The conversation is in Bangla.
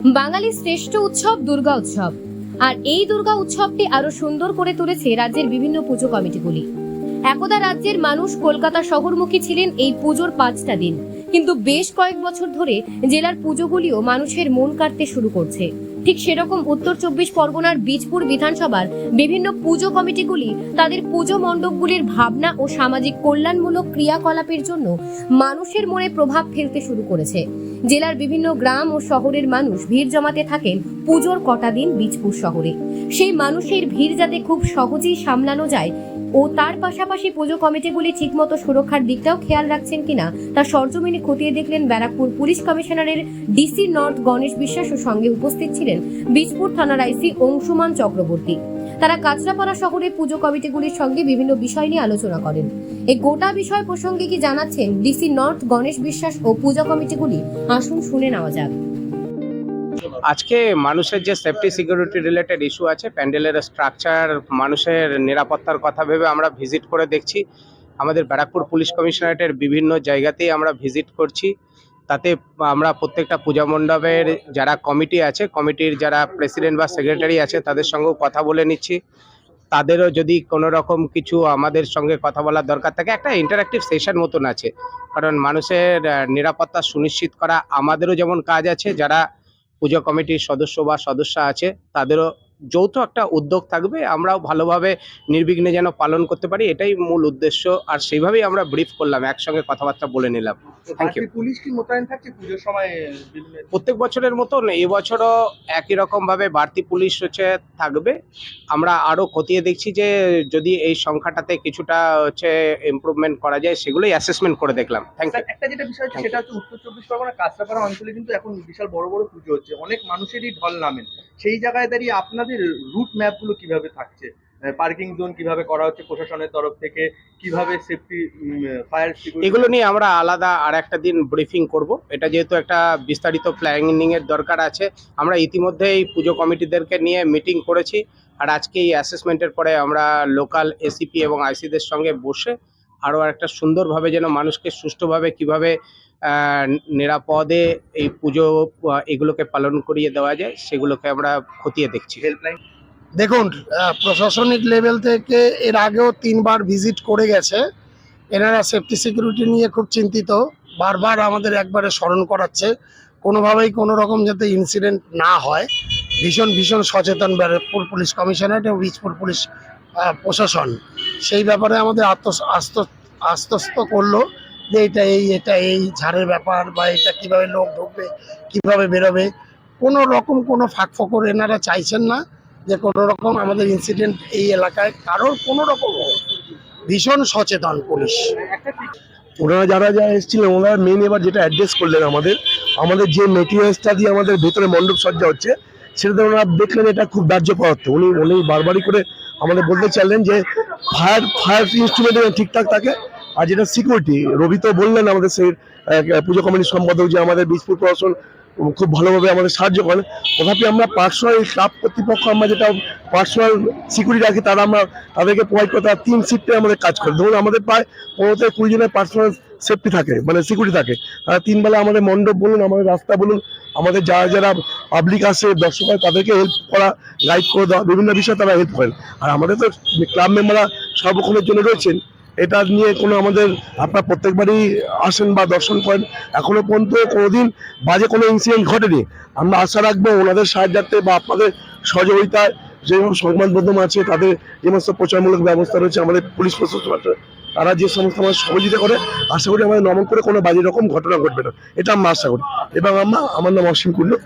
বাঙালির শ্রেষ্ঠ উৎসব দুর্গা উৎসব। আর এই দুর্গা উৎসবটি আরো সুন্দর করে তুলেছে রাজ্যের বিভিন্ন পুজো কমিটিগুলি। একদা রাজ্যের মানুষ কলকাতা শহরমুখী ছিলেন এই পুজোর 5টা দিন, কিন্তু বেশ কয়েক বছর ধরে জেলার পুজোগুলিও মানুষের মন কাড়তে শুরু করছে। ঠিক সেরকম উত্তর 24 পরগনার বীজপুর বিধানসভার বিভিন্ন পুজো কমিটিগুলি তাদের পুজো মণ্ডপগুলির ভাবনা ও সামাজিক কল্যাণমূলক ক্রিয়াকলাপের জন্য মানুষের মনে প্রভাব ফেলতে শুরু করেছে। জেলার বিভিন্ন গ্রাম ও শহরের মানুষ ভিড় জমাতে থাকেন পুজোর কটা দিন বীজপুর শহরে। সেই মানুষের ভিড় যাতে খুব সহজেই সামলানো যায় ও তার পাশাপাশি পুজো কমিটিগুলি ঠিকমতো সুরক্ষার দিকটাও খেয়াল রাখছেন কিনা তা সরজমিনে খতিয়ে দেখলেন ব্যারাকপুর পুলিশ কমিশনারের ডিসি নর্থ গণেশ বিশ্বাস ও সঙ্গে উপস্থিত ছিলেন বীজপুর থানার আইসি অংশুমান চক্রবর্তী। তারা কাঁচরাপাড়া শহরে পুজো কমিটিগুলির সঙ্গে বিভিন্ন বিষয় নিয়ে আলোচনা করেন। এই গোটা বিষয় প্রসঙ্গে কি জানাচ্ছেন ডিসি নর্থ গণেশ বিশ্বাস ও পুজো কমিটিগুলি, আসুন শুনে নেওয়া যাক। আজকে মানুষের যে সেফটি সিকিউরিটি রিলেটেড ইস্যু আছে, প্যান্ডেলের স্ট্রাকচার, মানুষের নিরাপত্তার কথা ভেবে আমরা ভিজিট করে দেখছি। আমাদের ব্যারাকপুর পুলিশ কমিশনারেটের বিভিন্ন জায়গাতেই আমরা ভিজিট করছি। তাতে আমরা প্রত্যেকটা পূজা মণ্ডপের যারা কমিটি আছে, কমিটির যারা প্রেসিডেন্ট বা সেক্রেটারি আছে তাদের সঙ্গেও কথা বলে নিচ্ছি। তাদেরও যদি কোনো রকম কিছু আমাদের সঙ্গে কথা বলার দরকার থাকে, একটা ইন্টারঅ্যাক্টিভ সেশন মতন আছে। কারণ মানুষের নিরাপত্তা সুনিশ্চিত করা আমাদেরও যেমন কাজ আছে, যারা পুজো কমিটির সদস্য বা সদস্যা আছে তাদেরও যৌথ একটা উদ্যোগ থাকবে, আমরাও ভালোভাবে নির্বিঘ্নে যেন পালন করতে পারি, এটাই মূল উদ্দেশ্য। আর সেইভাবেই আমরা ব্রিফ করলাম, একসঙ্গে কথাবার্তা বলে নিলাম। Thank you. পুলিশ কি মোতায়েন থাকছে পুজোর সময়? প্রত্যেক বছরের মতন এবছরও একই রকম ভাবে বাড়তি পুলিশ থাকবে। আমরা আরো খতিয়ে দেখছি যে যদি এই সংখ্যাটাতে কিছুটা ইমপ্রুভমেন্ট করা যায়, সেগুলোই অ্যাসেসমেন্ট করে দেখলাম। Thank you. একটা যেটা বিষয় হচ্ছে সেটা হচ্ছে উত্তর 24 পরগনা কাঁচরাপাড়া অঞ্চলে কিন্তু এখন বিশাল বড় বড় পুজো হচ্ছে, অনেক মানুষেরই ঢল নামেন। সেই জায়গায় দাঁড়িয়ে আপনাদের রুট ম্যাপ গুলো কিভাবে থাকছে? পার্কিং জোন কিভাবে করা হচ্ছে প্রশাসনের তরফ থেকে, কিভাবে সেফটি ফায়ার সিকিউরিটি, এগুলো নিয়ে আমরা আলাদা আর একটা দিন ব্রিফিং করব। এটা যেহেতু একটা বিস্তারিত প্ল্যানিং এর দরকার আছে, আমরা ইতিমধ্যেই পুজো কমিটিদেরকে নিয়ে মিটিং করেছি। আর আজকে এই অ্যাসেসমেন্টের পরে আমরা লোকাল এসিপি এবং আইসিদের সঙ্গে বসে আরও একটা সুন্দরভাবে যেন মানুষকে সুষ্ঠুভাবে কিভাবে নিরাপদে এই পুজো এগুলোকে পালন করিয়ে দেওয়া যায়, সেগুলোকে আমরা খতিয়ে দেখছি। হেল্পলাইন। দেখুন, প্রশাসনিক লেভেল থেকে এর আগেও 3বার ভিজিট করে গেছে। এনারা সেফটি সিকিউরিটি নিয়ে খুব চিন্তিত, বারবার আমাদের একবারে স্মরণ করাচ্ছে কোনোভাবেই কোনো রকম যাতে ইনসিডেন্ট না হয়। ভীষণ ভীষণ সচেতন ব্যারাকপুর পুলিশ কমিশনারেট এবং বীজপুর পুলিশ প্রশাসন। সেই ব্যাপারে আমাদের আশ্বস্ত করলো যে এটা এই ঝাড়ের ব্যাপার, বা এটা কিভাবে লোক ঢুকবে, কিভাবে বেরোবে, কোনো রকম কোনো ফাঁক ফোকর এনারা চাইছেন না যে কোনো রকম আমাদের ইনসিডেন্ট এই এলাকায় কারোর কোনো রকম। ভীষণ সচেতন পুলিশ। ওনারা যারা এসেছিলেন ওনারা মেন এবার যেটা অ্যাড্রেস করলেন, আমাদের যে মেটেরিয়ালসটা দিয়ে আমাদের ভেতরে মণ্ডপ সজ্জা হচ্ছে সেটাতে ওনারা দেখলেন এটা খুব দাহ্য পদার্থ। উনি বারবারই করে আমাদের বলতে চাইলেন যে ফায়ার ইনস্ট্রুমেন্ট ঠিকঠাক থাকে। আর যেটা সিকিউরিটি, রবি তো বললেন আমাদের সেই পুজো কমিটির সম্পাদক যে আমাদের বীজপুর প্রশাসন খুব ভালোভাবে আমাদের সাহায্য করেন। তথাপি আমরা পার্সোনাল ক্লাব কর্তৃপক্ষ আমরা যেটা পার্সোনাল সিকিউরিটি রাখি, তাদেরকে প্রোভাইড করে, তারা 3 শিফটে আমাদের কাজ করে। ধরুন আমাদের প্রায় 15 থেকে 20 জনের পার্সোনাল সেফটি থাকে, মানে সিকিউরিটি থাকে। তারা 3 বেলা আমাদের মণ্ডপ বলুন, আমাদের রাস্তা বলুন, আমাদের যারা পাবলিক আসে, দর্শক হয়, তাদেরকে হেল্প করা, গাইড করে দেওয়া, বিভিন্ন বিষয়ে তারা হেল্প করেন। আর আমাদের তো ক্লাব মেম্বাররা সর্বক্ষণের জন্য রয়েছেন। এটা নিয়ে কোনো আমাদের, আপনারা প্রত্যেকবারই আসেন বা দর্শন করেন, এখনো পর্যন্ত কোনোদিন বাজে কোনো ইনসিডেন্ট ঘটেনি। আমরা আশা রাখবো ওনাদের সাহায্যার্থে বা আপনাদের সহযোগিতায় যে সংবাদ মাধ্যম আছে, তাদের যে সমস্ত প্রচারমূলক ব্যবস্থা রয়েছে, আমাদের পুলিশ প্রশাসন আছে, তারা যে সমস্ত আমাদের সহযোগিতা করে, আশা করি আমাদের নমন করে কোনো বাজে রকম ঘটনা ঘটবে না, এটা আমরা আশা করি। এবং আমার নাম অসীম কুণ্ডু।